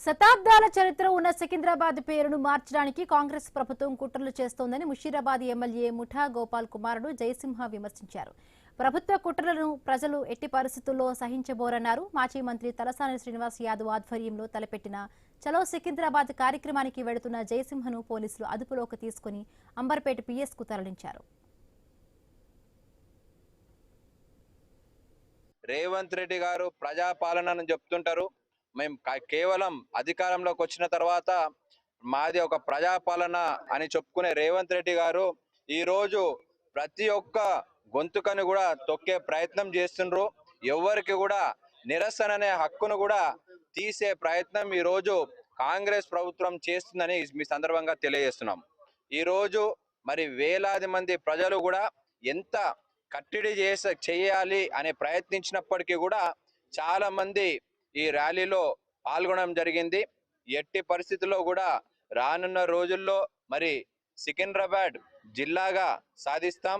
శతాబ్దాల చరిత్ర ఉన్న సికింద్రాబాద్ పేరును మార్చడానికి కాంగ్రెస్ ప్రభుత్వం కుట్రలు చేస్తోందని ముషీరాబాద్ ఎమ్మెల్యే ముఠా గోపాల్ కుమారుడు జయసింహ విమర్శించారు. ప్రభుత్వ కుట్రలను ప్రజలు ఎట్టి పరిస్థితుల్లో సహించబోరన్నారు. మాజీ మంత్రి తలసాని శ్రీనివాస్ యాదవ్ ఆధ్వర్యంలో తలపెట్టిన చలో సికింద్రాబాద్ కార్యక్రమానికి వెడుతున్న జయసింహను పోలీసులు అదుపులోకి తీసుకుని అంబర్పేట పిఎస్కు తరలించారు. రేవంత్ రెడ్డి గారు ప్రజాపాలనను చెప్తుంటారు. మేము కేవలం అధికారంలోకి వచ్చిన తర్వాత మాది ఒక ప్రజాపాలన అని చెప్పుకునే రేవంత్ రెడ్డి గారు ఈరోజు ప్రతి ఒక్క గొంతుకను కూడా తొక్కే ప్రయత్నం చేస్తుండ్రు. ఎవరికి కూడా నిరసన అనే హక్కును కూడా తీసే ప్రయత్నం ఈరోజు కాంగ్రెస్ ప్రభుత్వం చేస్తుందని మీ సందర్భంగా తెలియజేస్తున్నాం. ఈరోజు మరి వేలాది మంది ప్రజలు కూడా ఎంత కట్టడి చేయాలి అని ప్రయత్నించినప్పటికీ కూడా చాలా మంది ఈ ర్యాలీలో పాల్గొనడం జరిగింది. ఎట్టి పరిస్థితుల్లో కూడా రానున్న రోజుల్లో మరి సికింద్రాబాద్ జిల్లాగా సాధిస్తాం.